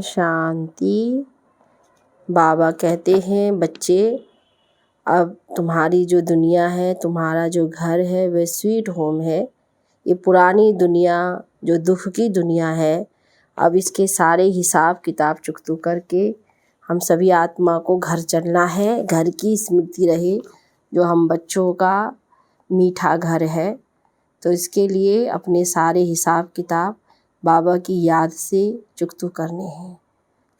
शांति। बाबा कहते हैं, बच्चे अब तुम्हारी जो दुनिया है, तुम्हारा जो घर है, वह स्वीट होम है। ये पुरानी दुनिया जो दुख की दुनिया है, अब इसके सारे हिसाब किताब चुकतू करके हम सभी आत्मा को घर चलना है। घर की स्मृति रहे जो हम बच्चों का मीठा घर है। तो इसके लिए अपने सारे हिसाब किताब बाबा की याद से चुकतू करने हैं,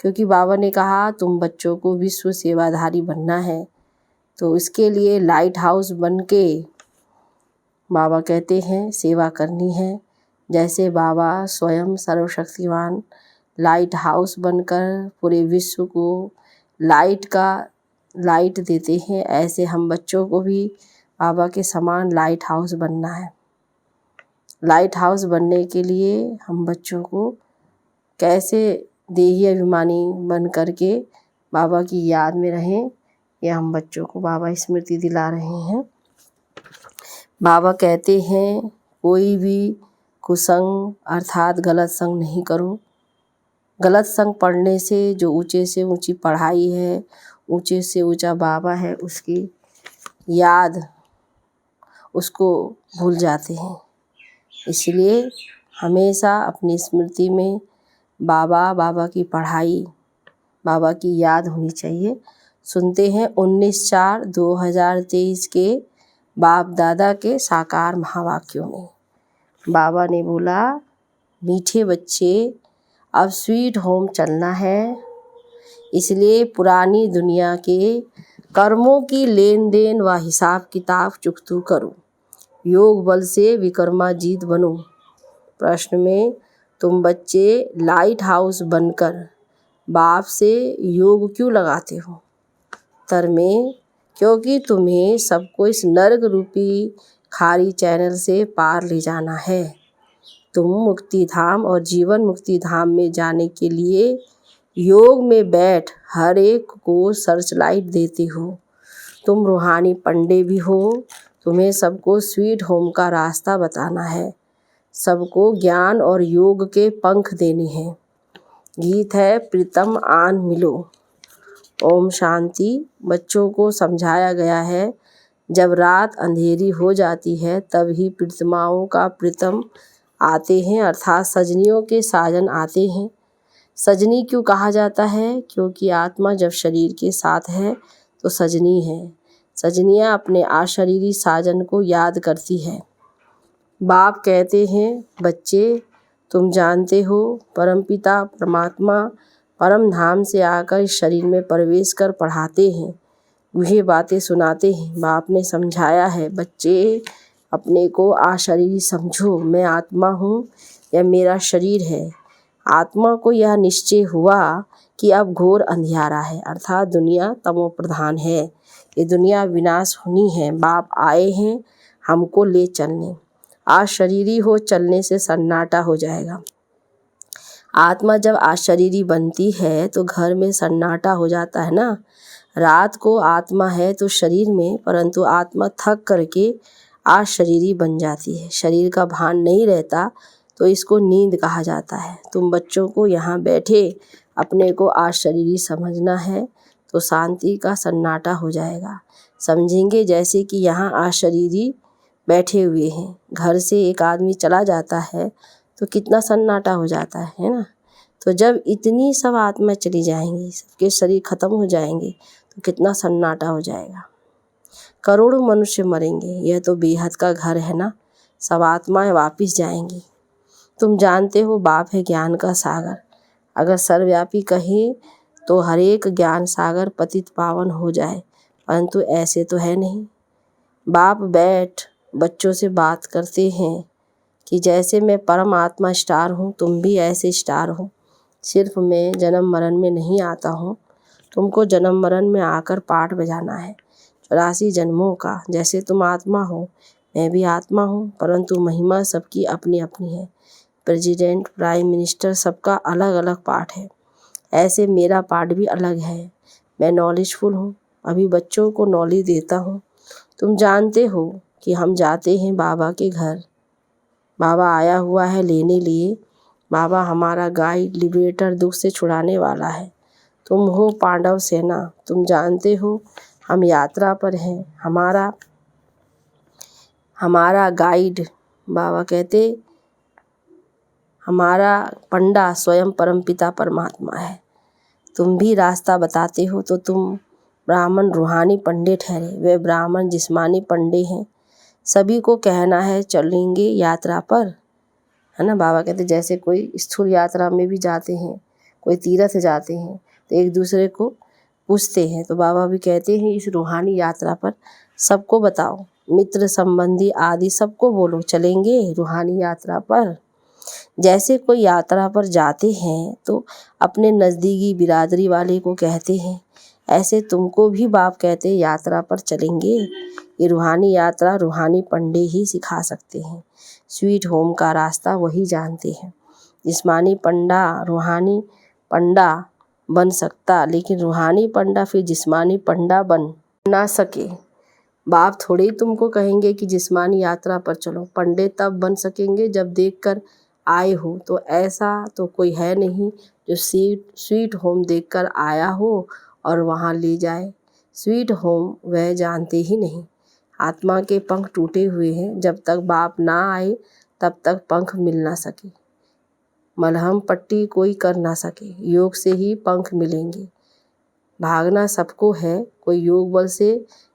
क्योंकि बाबा ने कहा तुम बच्चों को विश्व सेवाधारी बनना है। तो इसके लिए लाइट हाउस बन के बाबा कहते हैं सेवा करनी है। जैसे बाबा स्वयं सर्वशक्तिवान लाइट हाउस बनकर पूरे विश्व को लाइट देते हैं, ऐसे हम बच्चों को भी बाबा के समान लाइट हाउस बनना है। लाइट हाउस बनने के लिए हम बच्चों को कैसे देही अभिमानी बन करके बाबा की याद में रहें, ये हम बच्चों को बाबा स्मृति दिला रहे हैं। बाबा कहते हैं कोई भी कुसंग अर्थात गलत संग नहीं करो। गलत संग पढ़ने से जो ऊंचे से ऊंची पढ़ाई है, ऊंचे से ऊंचा बाबा है, उसकी याद उसको भूल जाते हैं। इसलिए हमेशा अपनी स्मृति में बाबा की पढ़ाई, बाबा की याद होनी चाहिए। सुनते हैं 19/4/2023 के बाप दादा के साकार महावाक्यों में बाबा ने बोला, मीठे बच्चे अब स्वीट होम चलना है। इसलिए पुरानी दुनिया के कर्मों की लेन देन व हिसाब किताब चुकतू करो। योग बल से विक्रमाजीत बनो। प्रश्न में तुम बच्चे लाइट हाउस बनकर बाप से योग क्यों लगाते हो? उत्तर में क्योंकि तुम्हें सबको इस नर्क रूपी खारी चैनल से पार ले जाना है। तुम मुक्ति धाम और जीवन मुक्ति धाम में जाने के लिए योग में बैठ हर एक को सर्चलाइट देते हो। तुम रूहानी पंडे भी हो। तुम्हें सबको स्वीट होम का रास्ता बताना है। सबको ज्ञान और योग के पंख देने हैं। गीत है प्रीतम आन मिलो। ओम शांति। बच्चों को समझाया गया है जब रात अंधेरी हो जाती है तब ही प्रीतमाओं का प्रीतम आते हैं, अर्थात सजनियों के साजन आते हैं। सजनी क्यों कहा जाता है? क्योंकि आत्मा जब शरीर के साथ है तो सजनी है। सजनियाँ अपने अशरीरी साजन को याद करती है। बाप कहते हैं, बच्चे तुम जानते हो परमपिता परमात्मा परम धाम से आकर इस शरीर में प्रवेश कर पढ़ाते हैं, वही बातें सुनाते हैं। बाप ने समझाया है, बच्चे अपने को अशरीरी समझो। मैं आत्मा हूँ, यह मेरा शरीर है। आत्मा को यह निश्चय हुआ कि अब घोर अंधियारा है, अर्थात दुनिया तमो प्रधान है। ये दुनिया विनाश होनी है। बाप आए हैं हमको ले चलने। अशरीरी हो चलने से सन्नाटा हो जाएगा। आत्मा जब अशरीरी बनती है तो घर में सन्नाटा हो जाता है ना। रात को आत्मा है तो शरीर में, परंतु आत्मा थक करके अशरीरी बन जाती है। शरीर का भान नहीं रहता तो इसको नींद कहा जाता है। तुम बच्चों को यहाँ बैठे अपने को अशरीरी समझना है तो शांति का सन्नाटा हो जाएगा। समझेंगे जैसे कि यहाँ अशरीरी बैठे हुए हैं। घर से एक आदमी चला जाता है तो कितना सन्नाटा हो जाता है ना। तो जब इतनी सब आत्मा चली जाएंगी, सबके शरीर खत्म हो जाएंगे तो कितना सन्नाटा हो जाएगा। करोड़ों मनुष्य मरेंगे, यह तो बेहद का घर है ना। सब आत्माएं वापिस जाएंगी। तुम जानते हो बाप है ज्ञान का सागर। अगर सर्वव्यापी कहे तो हर एक ज्ञान सागर पतित पावन हो जाए, परंतु ऐसे तो है नहीं। बाप बैठ बच्चों से बात करते हैं कि जैसे मैं परम आत्मा स्टार हूँ, तुम भी ऐसे स्टार हो। सिर्फ मैं जन्म मरण में नहीं आता हूँ, तुमको जन्म मरण में आकर पाठ बजाना है 84 जन्मों का। जैसे तुम आत्मा हो, मैं भी आत्मा हूँ, परंतु महिमा सबकी अपनी अपनी है। प्रेसिडेंट, प्राइम मिनिस्टर, सबका अलग अलग पाठ है। ऐसे मेरा पाठ भी अलग है। मैं नॉलेजफुल हूँ, अभी बच्चों को नॉलेज देता हूँ। तुम जानते हो कि हम जाते हैं बाबा के घर। बाबा आया हुआ है लेने लिए। बाबा हमारा गाइड लिबरेटर दुख से छुड़ाने वाला है। तुम हो पांडव सेना, तुम जानते हो हम यात्रा पर हैं। हमारा गाइड, बाबा कहते, हमारा पंडा स्वयं परमपिता परमात्मा है। तुम भी रास्ता बताते हो तो तुम ब्राह्मण रूहानी पंडे ठहरे, वे ब्राह्मण जिस्मानी पंडे हैं। सभी को कहना है चलेंगे यात्रा पर, है ना। बाबा कहते जैसे कोई स्थूल यात्रा में भी जाते हैं, कोई तीर्थ जाते हैं तो एक दूसरे को पूछते हैं, तो बाबा भी कहते हैं इस रूहानी यात्रा पर सबको बताओ, मित्र संबंधी आदि सबको बोलो चलेंगे रूहानी यात्रा पर। जैसे कोई यात्रा पर जाते हैं तो अपने नज़दीकी बिरादरी वाले को कहते हैं, ऐसे तुमको भी बाप कहते यात्रा पर चलेंगे। ये रूहानी यात्रा रूहानी पंडे ही सिखा सकते हैं। स्वीट होम का रास्ता वही जानते हैं। जिस्मानी पंडा रूहानी पंडा बन सकता, लेकिन रूहानी पंडा फिर जिस्मानी पंडा बन ना सके। बाप थोड़े ही तुमको कहेंगे कि जिस्मानी यात्रा पर चलो, पंडे तब बन सकेंगे जब देखकर आए हो। तो ऐसा तो कोई है नहीं जो स्वीट होम देखकर आया हो और वहाँ ले जाए। स्वीट होम वह जानते ही नहीं। आत्मा के पंख टूटे हुए हैं, जब तक बाप ना आए तब तक पंख मिल ना सके। मलहम पट्टी कोई कर ना सके, योग से ही पंख मिलेंगे। भागना सबको है, कोई योग बल से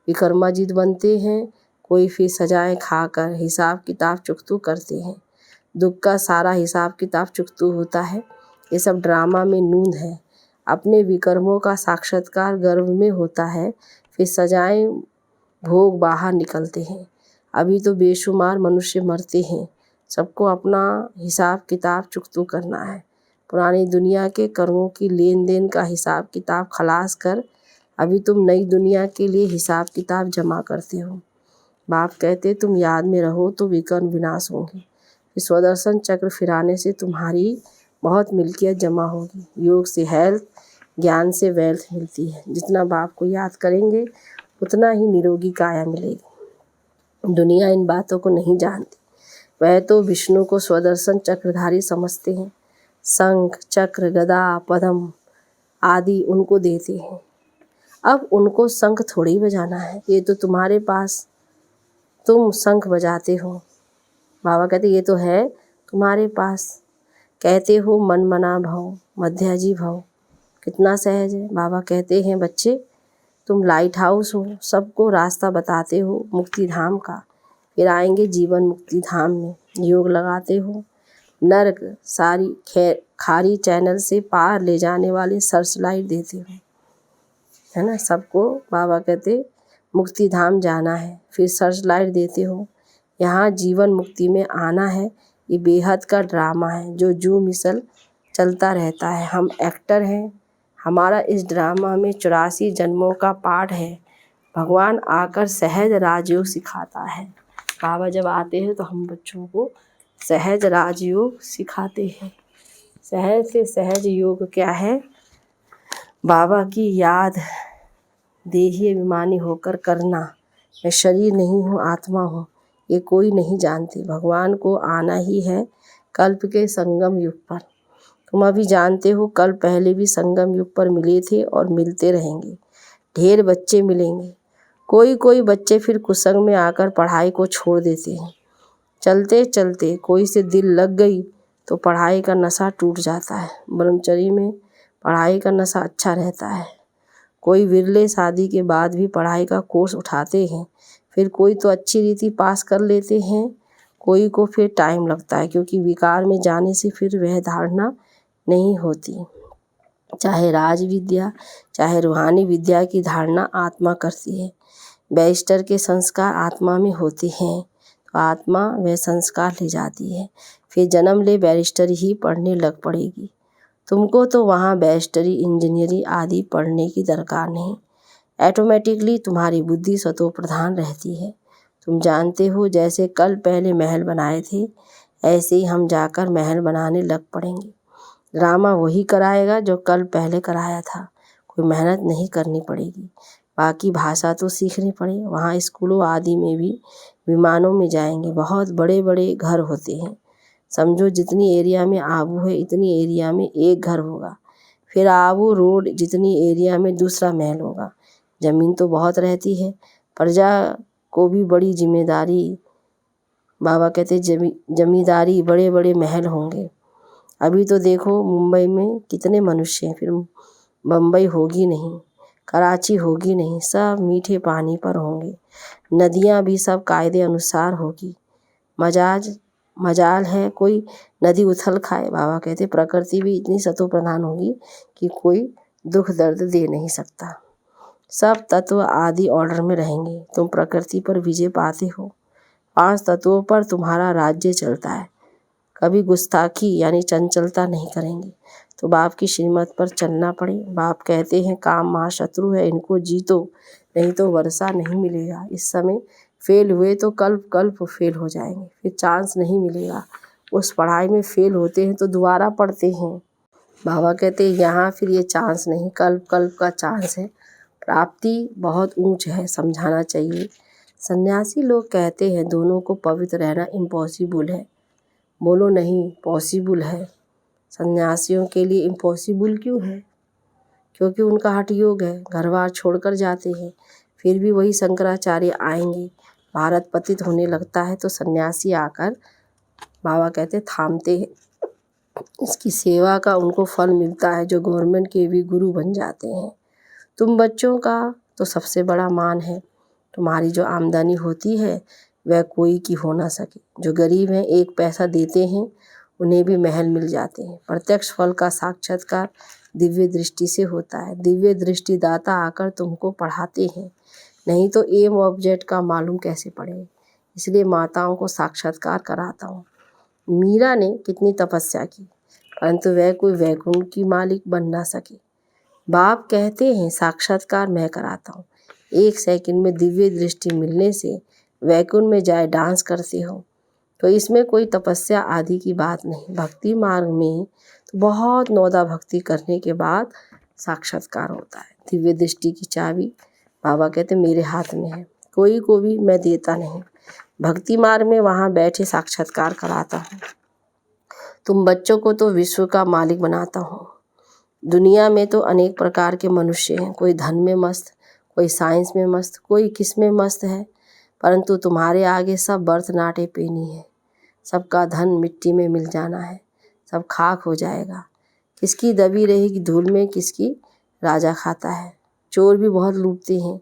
विक्रमाजित बनते हैं, कोई फिर सजाएं खाकर हिसाब किताब चुकतू करते हैं। दुख का सारा हिसाब किताब चुकतू होता है। ये सब ड्रामा में नूंद है। अपने विकर्मों का साक्षात्कार गर्भ में होता है, फिर सजाएं भोग बाहर निकलते हैं। अभी तो बेशुमार मनुष्य मरते हैं, सबको अपना हिसाब किताब चुकतू करना है। पुरानी दुनिया के कर्मों की लेन देन का हिसाब किताब खलास कर अभी तुम नई दुनिया के लिए हिसाब किताब जमा करते हो। बाप कहते तुम याद में रहो तो विकर्म विनाश होंगे। इस स्वदर्शन चक्र फिराने से तुम्हारी बहुत मिल्कियत जमा होगी। योग से हेल्थ, ज्ञान से वेल्थ मिलती है। जितना बाप को याद करेंगे उतना ही निरोगी काया मिलेगी। दुनिया इन बातों को नहीं जानती। वह तो विष्णु को स्वदर्शन चक्रधारी समझते हैं। शंख चक्र गदा पद्म आदि उनको देते हैं। अब उनको शंख थोड़ी ही बजाना है, ये तो तुम्हारे पास, तुम शंख बजाते हो। बाबा कहते ये तो है तुम्हारे पास। कहते हो मन मना भव मध्याजी भव, कितना सहज है। बाबा कहते हैं बच्चे तुम लाइट हाउस हो, सबको रास्ता बताते हो मुक्ति धाम का, फिर आएंगे जीवन मुक्ति धाम में। योग लगाते हो, नर्क सारी खारी चैनल से पार ले जाने वाले सर्च लाइट देते हो, है ना। सबको बाबा कहते मुक्ति धाम जाना है, फिर सर्च लाइट देते हो। यहाँ जीवन मुक्ति में आना है। ये बेहद का ड्रामा है जो मिसल चलता रहता है। हम एक्टर हैं, हमारा इस ड्रामा में 84 जन्मों का पाठ है। भगवान आकर सहज राजयोग सिखाता है। बाबा जब आते हैं तो हम बच्चों को सहज राजयोग सिखाते हैं। सहज से सहज योग क्या है? बाबा की याद देही अभिमानी होकर करना। मैं शरीर नहीं हूँ, आत्मा हूँ, ये कोई नहीं जानते। भगवान को आना ही है कल्प के संगम युग पर। तुम अभी जानते हो, कल पहले भी संगम युग पर मिले थे और मिलते रहेंगे। ढेर बच्चे मिलेंगे। कोई बच्चे फिर कुसंग में आकर पढ़ाई को छोड़ देते हैं। चलते चलते कोई से दिल लग गई तो पढ़ाई का नशा टूट जाता है। ब्रह्मचर्य में पढ़ाई का नशा अच्छा रहता है। कोई विरले शादी के बाद भी पढ़ाई का कोर्स उठाते हैं। फिर कोई तो अच्छी रीति पास कर लेते हैं, कोई को फिर टाइम लगता है, क्योंकि विकार में जाने से फिर वह धारणा नहीं होती। चाहे राज विद्या चाहे रूहानी विद्या की धारणा आत्मा करती है। बैरिस्टर के संस्कार आत्मा में होते हैं तो आत्मा वह संस्कार ले जाती है। फिर जन्म ले बैरिस्टर ही पढ़ने लग पड़ेगी। तुमको तो वहाँ बैरिस्टरी इंजीनियरिंग आदि पढ़ने की दरकार नहीं। ऐटोमेटिकली तुम्हारी बुद्धि स्वतो प्रधान रहती है। तुम जानते हो जैसे कल पहले महल बनाए थे, ऐसे ही हम जाकर महल बनाने लग पड़ेंगे। ड्रामा वही कराएगा जो कल पहले कराया था। कोई मेहनत नहीं करनी पड़ेगी। बाकी भाषा तो सीखनी पड़े। वहाँ स्कूलों आदि में भी विमानों में जाएंगे। बहुत बड़े बड़े घर होते हैं, समझो जितनी एरिया में आबू है इतनी एरिया में एक घर होगा, फिर आबू रोड जितनी एरिया में दूसरा महल होगा। ज़मीन तो बहुत रहती है, प्रजा को भी बड़ी जिम्मेदारी, बाबा कहते जमींदारी, बड़े बड़े महल होंगे। अभी तो देखो मुंबई में कितने मनुष्य हैं, फिर बम्बई होगी नहीं, कराची होगी नहीं, सब मीठे पानी पर होंगे। नदियाँ भी सब कायदे अनुसार होगी। मजाल है कोई नदी उथल खाए। बाबा कहते प्रकृति भी इतनी सतो प्रधान होगी कि कोई दुख दर्द दे नहीं सकता। सब तत्व आदि ऑर्डर में रहेंगे। तुम प्रकृति पर विजय पाते हो। 5 तत्वों पर तुम्हारा राज्य चलता है। कभी गुस्ताखी यानी चंचलता नहीं करेंगे। तो बाप की श्रीमत पर चलना पड़े। बाप कहते हैं काम महाशत्रु है, इनको जीतो, नहीं तो वर्षा नहीं मिलेगा। इस समय फेल हुए तो कल फेल हो जाएंगे, फिर चांस नहीं मिलेगा। उस पढ़ाई में फेल होते हैं तो दोबारा पढ़ते हैं। बाबा कहते हैं यहाँ फिर ये चांस नहीं, कल का चांस है। प्राप्ति बहुत ऊंच है, समझाना चाहिए। सन्यासी लोग कहते हैं दोनों को पवित्र रहना इम्पॉसिबल है। बोलो नहीं, पॉसिबल है। सन्यासियों के लिए इम्पॉसिबल क्यों है? क्योंकि उनका हठ योग है, घर बार छोड़कर जाते हैं, फिर भी वही शंकराचार्य आएंगे। भारत पतित होने लगता है तो सन्यासी आकर बाबा कहते थामते हैं। इसकी सेवा का उनको फल मिलता है, जो गवर्नमेंट के भी गुरु बन जाते हैं। तुम बच्चों का तो सबसे बड़ा मान है। तुम्हारी जो आमदनी होती है वह कोई की हो ना सके। जो गरीब हैं 1 पैसा देते हैं उन्हें भी महल मिल जाते हैं। प्रत्यक्ष फल का साक्षात्कार दिव्य दृष्टि से होता है। दिव्य दृष्टि दाता आकर तुमको पढ़ाते हैं, नहीं तो एम ऑब्जेक्ट का मालूम कैसे पड़े। इसलिए माताओं को साक्षात्कार कराता हूँ। मीरा ने कितनी तपस्या की, परंतु वह कोई वैकुंठ की मालिक बन ना सके। बाप कहते हैं साक्षात्कार मैं कराता हूँ। 1 सेकंड में दिव्य दृष्टि मिलने से वैकुंठ में जाए डांस करते हो, तो इसमें कोई तपस्या आदि की बात नहीं। भक्ति मार्ग में तो बहुत नौदा भक्ति करने के बाद साक्षात्कार होता है। दिव्य दृष्टि की चाबी बाबा कहते मेरे हाथ में है, कोई को भी मैं देता नहीं। भक्ति मार्ग में वहाँ बैठे साक्षात्कार कराता हूँ। तुम बच्चों को तो विश्व का मालिक बनाता हूँ। दुनिया में तो अनेक प्रकार के मनुष्य हैं, कोई धन में मस्त, कोई साइंस में मस्त, कोई किस में मस्त है, परंतु तुम्हारे आगे सब बर्थ नाटे पेनी है। सबका धन मिट्टी में मिल जाना है, सब खाक हो जाएगा। किसकी दबी रहेगी धूल में, किसकी राजा खाता है। चोर भी बहुत लूटते हैं,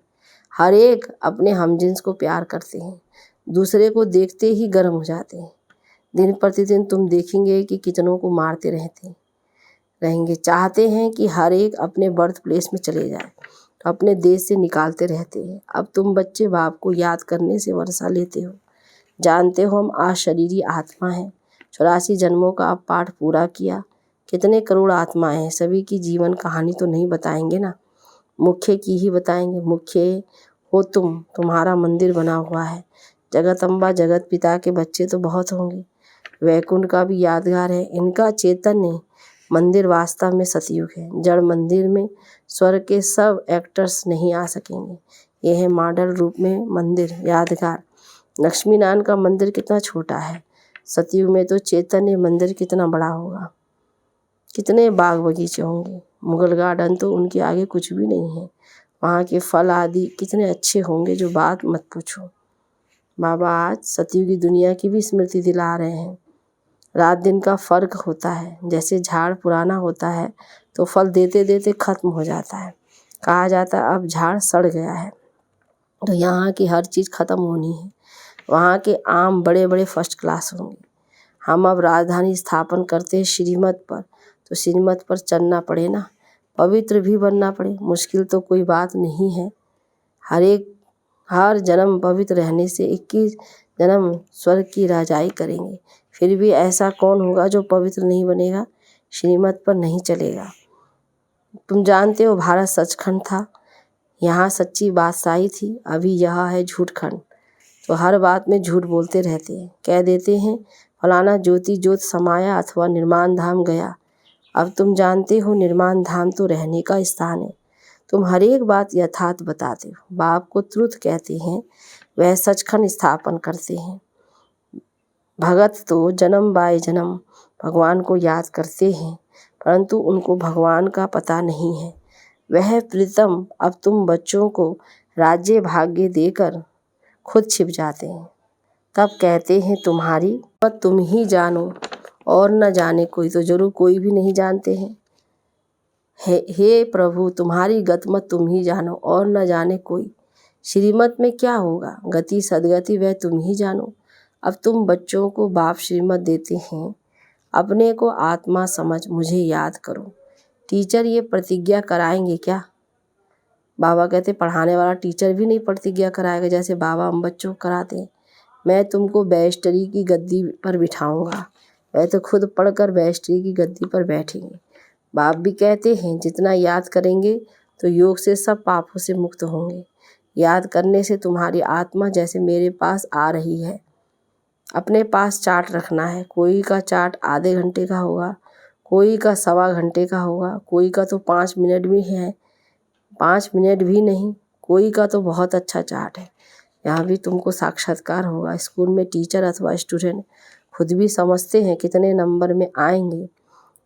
हर एक अपने हमजिन्स को प्यार करते हैं, दूसरे को देखते ही गर्म हो जाते हैं। दिन प्रतिदिन तुम देखेंगे कि कितनों को मारते रहेंगे। चाहते हैं कि हर एक अपने बर्थ प्लेस में चले जाए, तो अपने देश से निकालते रहते हैं। अब तुम बच्चे बाप को याद करने से वर्षा लेते हो। जानते हो हम अशरीरी आत्मा हैं। 84 जन्मों का अब पाठ पूरा किया। कितने करोड़ आत्माएं हैं, सभी की जीवन कहानी तो नहीं बताएंगे ना, मुख्य की ही बताएंगे। मुख्य हो तुम, तुम्हारा मंदिर बना हुआ है। जगत अम्बा जगत पिता के बच्चे तो बहुत होंगे। वैकुंठ का भी यादगार है। इनका चैतन्य मंदिर वास्तव में सतयुग है। जड़ मंदिर में स्वर्ग के सब एक्टर्स नहीं आ सकेंगे। यह है मॉडल रूप में मंदिर यादगार। लक्ष्मी नारायण का मंदिर कितना छोटा है, सतयुग में तो चैतन्य मंदिर कितना बड़ा होगा। कितने बाग बगीचे होंगे। मुगल गार्डन तो उनके आगे कुछ भी नहीं है। वहाँ के फल आदि कितने अच्छे होंगे, जो बात मत पूछो। बाबा आज सतयुगी दुनिया की भी स्मृति दिला रहे हैं। रात दिन का फर्क होता है। जैसे झाड़ पुराना होता है तो फल देते देते खत्म हो जाता है। कहा जाता है अब झाड़ सड़ गया है, तो यहाँ की हर चीज़ खत्म होनी है। वहाँ के आम बड़े बड़े फर्स्ट क्लास होंगे। हम अब राजधानी स्थापन करते हैं श्रीमत पर, तो श्रीमत पर चलना पड़े ना, पवित्र भी बनना पड़े। मुश्किल तो कोई बात नहीं है। हर जन्म पवित्र रहने से 21 जन्म स्वर्ग की राजाई करेंगे। फिर भी ऐसा कौन होगा जो पवित्र नहीं बनेगा, श्रीमत पर नहीं चलेगा। तुम जानते हो भारत सचखंड था, यहाँ सच्ची बादशाही थी। अभी यह है झूठखंड, तो हर बात में झूठ बोलते रहते हैं। कह देते हैं फलाना ज्योति ज्योत समाया अथवा निर्माण धाम गया। अब तुम जानते हो निर्माण धाम तो रहने का स्थान है। तुम हर एक बात यथार्थ बताते हो। बाप को त्रुथ कहते हैं, वह सचखंड स्थापन करते हैं। भगत तो जन्म बाय जन्म भगवान को याद करते हैं, परंतु उनको भगवान का पता नहीं है। वह प्रीतम अब तुम बच्चों को राज्य भाग्य देकर खुद छिप जाते हैं। तब कहते हैं तुम्हारी मत तुम ही जानो और न जाने कोई। तो जरूर कोई भी नहीं जानते हैं। हे प्रभु, तुम्हारी गतिमत तुम ही जानो और न जाने कोई। श्रीमत में क्या होगा, गति सदगति वह तुम ही जानो। अब तुम बच्चों को बाप श्रीमत देते हैं, अपने को आत्मा समझ मुझे याद करो। टीचर ये प्रतिज्ञा कराएंगे क्या? बाबा कहते पढ़ाने वाला टीचर भी नहीं प्रतिज्ञा कराएगा जैसे बाबा हम बच्चों को कराते हैं। मैं तुमको बैरिस्टरी की गद्दी पर बिठाऊंगा। वह तो खुद पढ़कर बैरिस्टरी की गद्दी पर बैठेंगे। बाप भी कहते हैं जितना याद करेंगे तो योग से सब पापों से मुक्त होंगे। याद करने से तुम्हारी आत्मा जैसे मेरे पास आ रही है। अपने पास चार्ट रखना है। कोई का चार्ट आधे घंटे का होगा, कोई का 1.25 घंटे का होगा, कोई का तो 5 मिनट भी है, 5 मिनट भी नहीं, कोई का तो बहुत अच्छा चार्ट है। यहाँ भी तुमको साक्षात्कार होगा। स्कूल में टीचर अथवा स्टूडेंट खुद भी समझते हैं कितने नंबर में आएंगे।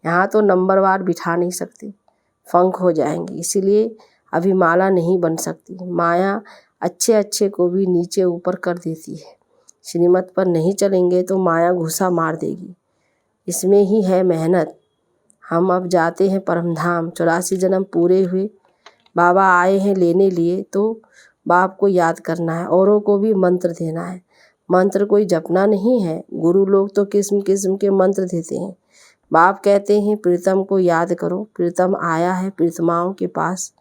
यहाँ तो नंबरवार बिठा नहीं सकते, फंक हो जाएंगे। इसीलिए अभी माला नहीं बन सकती। माया अच्छे अच्छे को भी नीचे ऊपर कर देती है। श्रीमत पर नहीं चलेंगे तो माया घुसा मार देगी। इसमें ही है मेहनत। हम अब जाते हैं परमधाम। 84 जन्म पूरे हुए, बाबा आए हैं लेने लिए, तो बाप को याद करना है, औरों को भी मंत्र देना है। मंत्र कोई जपना नहीं है। गुरु लोग तो किस्म किस्म के मंत्र देते हैं। बाप कहते हैं प्रीतम को याद करो। प्रीतम आया है प्रीतमाओं के पास।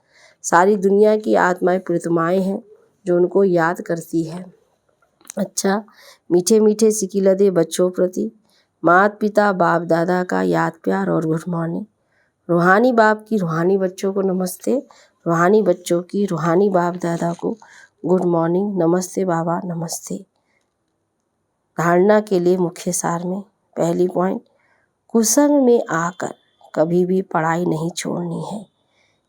सारी दुनिया की आत्माएं प्रीतमाएं हैं जो उनको याद करती है। अच्छा, मीठे मीठे सिकिलदे बच्चों प्रति माता पिता बाप दादा का याद प्यार और गुड मॉर्निंग। रूहानी बाप की रूहानी बच्चों को नमस्ते, रूहानी बच्चों की रूहानी बाप दादा को गुड मॉर्निंग। नमस्ते बाबा, नमस्ते। धारणा के लिए मुख्य सार में पहली पॉइंट, कुसंग में आकर कभी भी पढ़ाई नहीं छोड़नी है।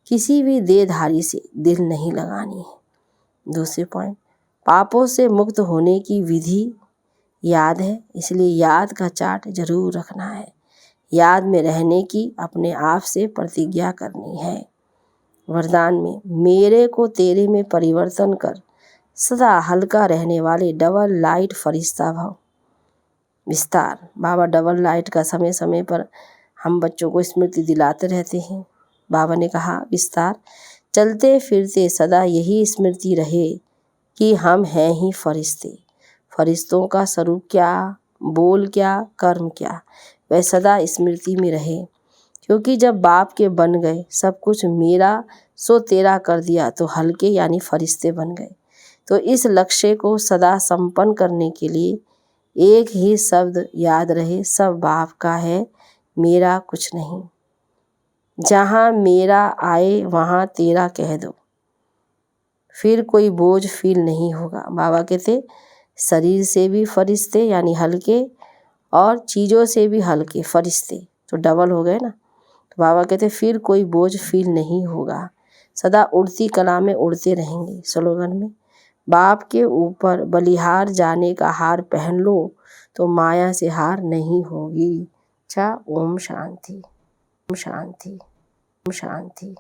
किसी भी देहधारी से दिल नहीं लगानी है। दूसरे पॉइंट, पापों से मुक्त होने की विधि याद है, इसलिए याद का चार्ट जरूर रखना है। याद में रहने की अपने आप से प्रतिज्ञा करनी है। वरदान में मेरे को तेरे में परिवर्तन कर, सदा हल्का रहने वाले डबल लाइट फरिश्ता भव। विस्तार, बाबा डबल लाइट का समय समय पर हम बच्चों को स्मृति दिलाते रहते हैं। बाबा ने कहा विस्तार, चलते फिरते सदा यही स्मृति रहे कि हम हैं ही फरिश्ते। फरिश्तों का स्वरूप क्या, बोल क्या, कर्म क्या, वह सदा स्मृति में रहे। क्योंकि जब बाप के बन गए, सब कुछ मेरा सो तेरा कर दिया, तो हल्के यानी फरिश्ते बन गए। तो इस लक्ष्य को सदा संपन्न करने के लिए एक ही शब्द याद रहे, सब बाप का है, मेरा कुछ नहीं। जहाँ मेरा आए वहाँ तेरा कह दो, फिर कोई बोझ फील नहीं होगा। बाबा कहते शरीर से भी फरिश्ते यानी हल्के और चीज़ों से भी हल्के फरिश्ते, तो डबल हो गए ना। तो बाबा कहते फिर कोई बोझ फील नहीं होगा, सदा उड़ती कला में उड़ते रहेंगे। स्लोगन में बाप के ऊपर बलिहार जाने का हार पहन लो तो माया से हार नहीं होगी। अच्छा, ओम शांति, ओम शांति, ओम शांति।